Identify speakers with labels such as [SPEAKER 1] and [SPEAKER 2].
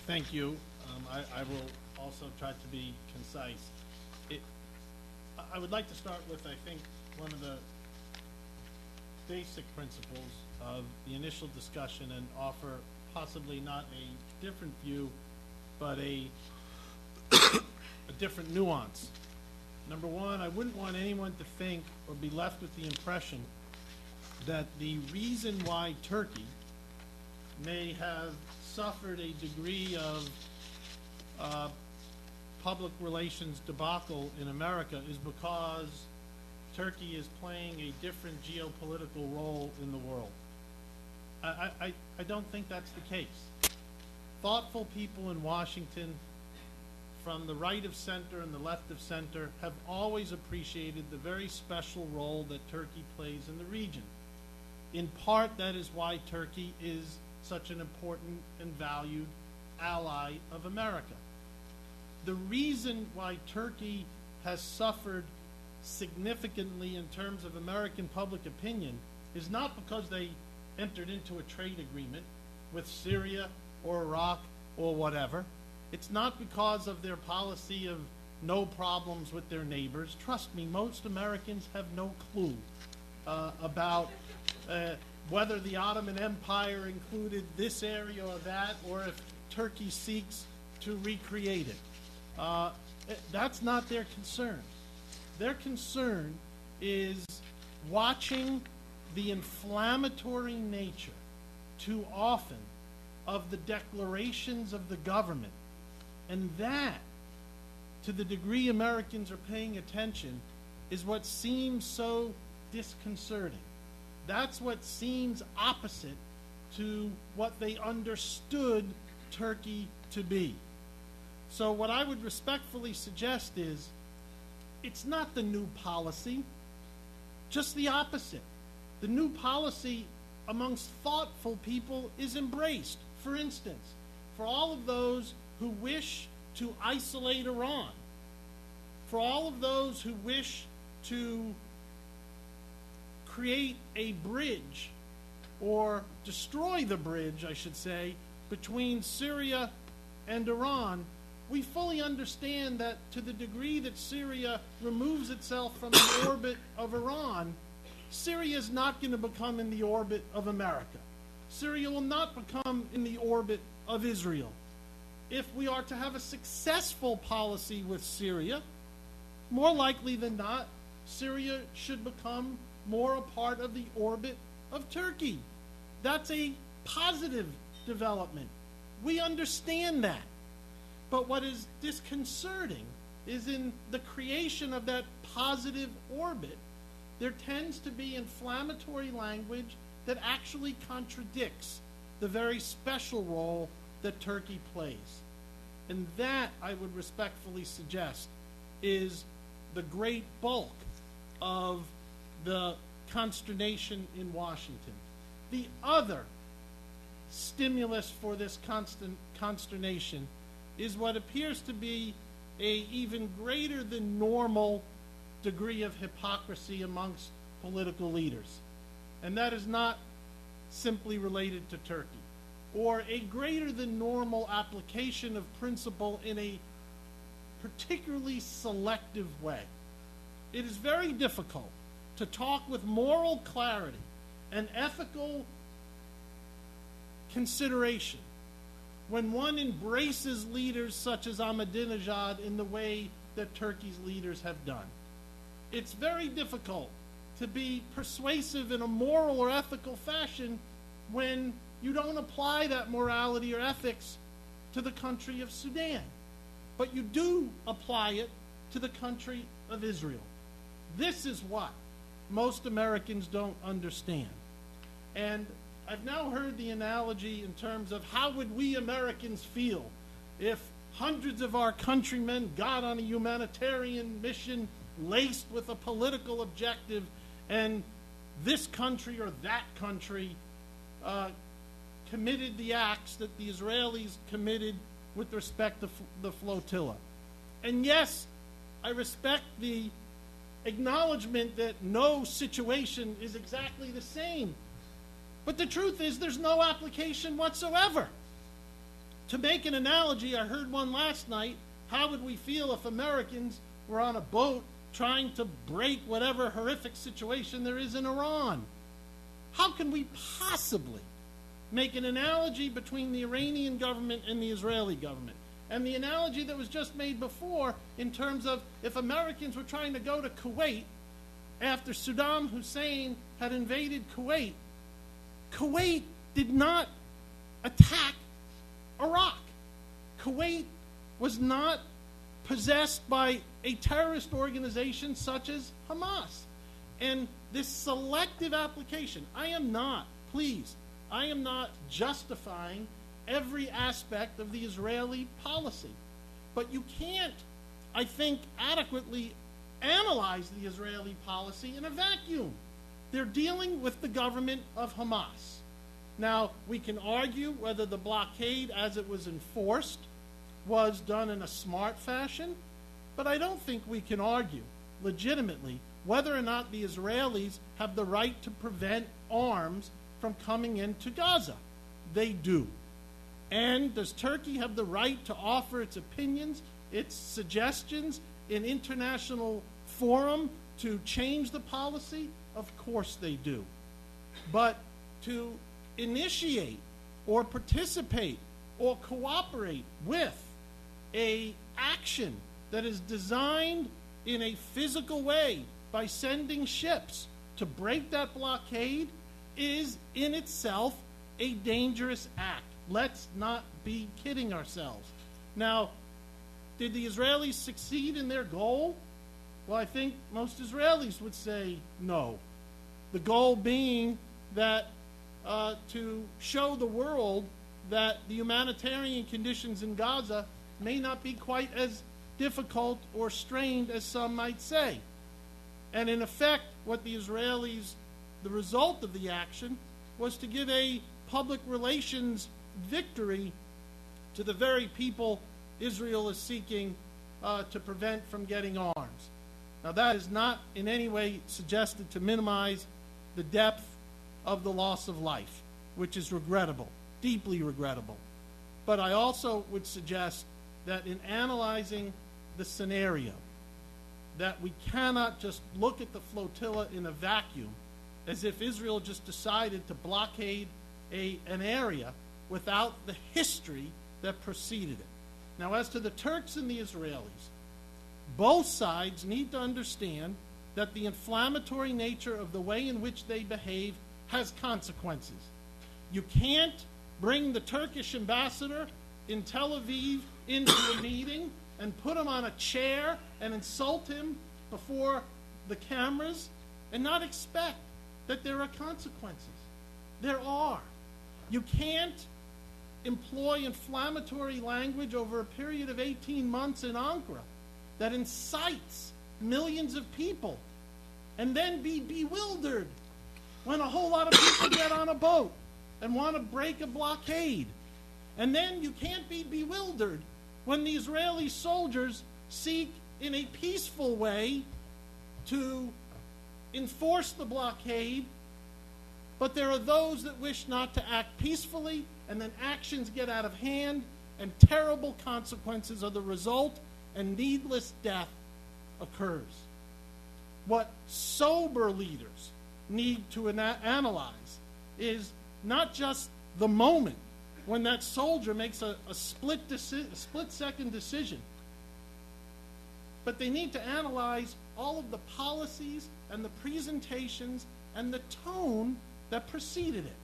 [SPEAKER 1] Thank you. I will also try to be concise. I would like to start with, I think, one of the basic principles of the initial discussion and offer possibly not a different view, but a different nuance. Number one, I wouldn't want anyone to think or be left with the impression that the reason why Turkey may have suffered a degree of public relations debacle in America is because Turkey is playing a different geopolitical role in the world. I don't think that's the case. Thoughtful people in Washington, from the right of center and the left of center, have always appreciated the very special role that Turkey plays in the region. In part, that is why Turkey is such an important and valued ally of America. The reason why Turkey has suffered significantly in terms of American public opinion is not because they entered into a trade agreement with Syria or Iraq or whatever. It's not because of their policy of no problems with their neighbors. Trust me, most Americans have no clue about whether the Ottoman Empire included this area or that, or if Turkey seeks to recreate it. That's not their concern. Their concern is watching the inflammatory nature too often of the declarations of the government. And that, to the degree Americans are paying attention, is what seems so disconcerting. That's what seems opposite to what they understood Turkey to be. So what I would respectfully suggest is, it's not the new policy, just the opposite. The new policy amongst thoughtful people is embraced. For instance, for all of those who wish to isolate Iran, for all of those who wish to create a bridge, or destroy the bridge, I should say, between Syria and Iran, we fully understand that to the degree that Syria removes itself from the orbit of Iran, Syria is not going to become in the orbit of America. Syria will not become in the orbit of Israel. If we are to have a successful policy with Syria, more likely than not, Syria should become more a part of the orbit of Turkey. That's a positive development. We understand that. But what is disconcerting is in the creation of that positive orbit, there tends to be inflammatory language that actually contradicts the very special role that Turkey plays. And that, I would respectfully suggest, is the great bulk of the consternation in Washington. The other stimulus for this constant consternation is what appears to be an even greater than normal degree of hypocrisy amongst political leaders. And that is not simply related to Turkey, or a greater than normal application of principle in a particularly selective way. It is very difficult to talk with moral clarity and ethical consideration when one embraces leaders such as Ahmadinejad in the way that Turkey's leaders have done. It's very difficult to be persuasive in a moral or ethical fashion when you don't apply that morality or ethics to the country of Sudan, but you do apply it to the country of Israel. This is what most Americans don't understand. And I've now heard the analogy in terms of how would we Americans feel if hundreds of our countrymen got on a humanitarian mission laced with a political objective, and this country or that country committed the acts that the Israelis committed with respect to the flotilla. And yes, I respect the acknowledgement that no situation is exactly the same. But the truth is there's no application whatsoever. To make an analogy, I heard one last night, how would we feel if Americans were on a boat trying to break whatever horrific situation there is in Iran? How can we possibly make an analogy between the Iranian government and the Israeli government? And the analogy that was just made before in terms of if Americans were trying to go to Kuwait after Saddam Hussein had invaded Kuwait, Kuwait did not attack Iraq. Kuwait was not possessed by a terrorist organization such as Hamas. And this selective application, I am not justifying every aspect of the Israeli policy. But you can't, I think, adequately analyze the Israeli policy in a vacuum. They're dealing with the government of Hamas. Now, we can argue whether the blockade as it was enforced was done in a smart fashion, but I don't think we can argue legitimately whether or not the Israelis have the right to prevent arms from coming into Gaza. They do. And does Turkey have the right to offer its opinions, its suggestions in international forum to change the policy? Of course they do. But to initiate or participate or cooperate with an action that is designed in a physical way by sending ships to break that blockade is in itself a dangerous act. Let's not be kidding ourselves. Now, did the Israelis succeed in their goal? Well, I think most Israelis would say no. The goal being that to show the world that the humanitarian conditions in Gaza may not be quite as difficult or strained as some might say. And in effect, what the Israelis, the result of the action, was to give a public relations victory to the very people Israel is seeking to prevent from getting arms. Now, that is not in any way suggested to minimize the depth of the loss of life, which is regrettable, deeply regrettable. But I also would suggest that in analyzing the scenario, that we cannot just look at the flotilla in a vacuum as if Israel just decided to blockade an area without the history that preceded it. Now, as to the Turks and the Israelis, both sides need to understand that the inflammatory nature of the way in which they behave has consequences. You can't bring the Turkish ambassador in Tel Aviv into a meeting and put him on a chair and insult him before the cameras and not expect that there are consequences. There are. You can't employ inflammatory language over a period of 18 months in Ankara that incites millions of people and then be bewildered when a whole lot of people get on a boat and want to break a blockade. And then you can't be bewildered when the Israeli soldiers seek in a peaceful way to enforce the blockade, but there are those that wish not to act peacefully, and then actions get out of hand, and terrible consequences are the result, and needless death occurs. What sober leaders need to analyze is not just the moment when that soldier makes a split-second decision, but they need to analyze all of the policies and the presentations and the tone that preceded it.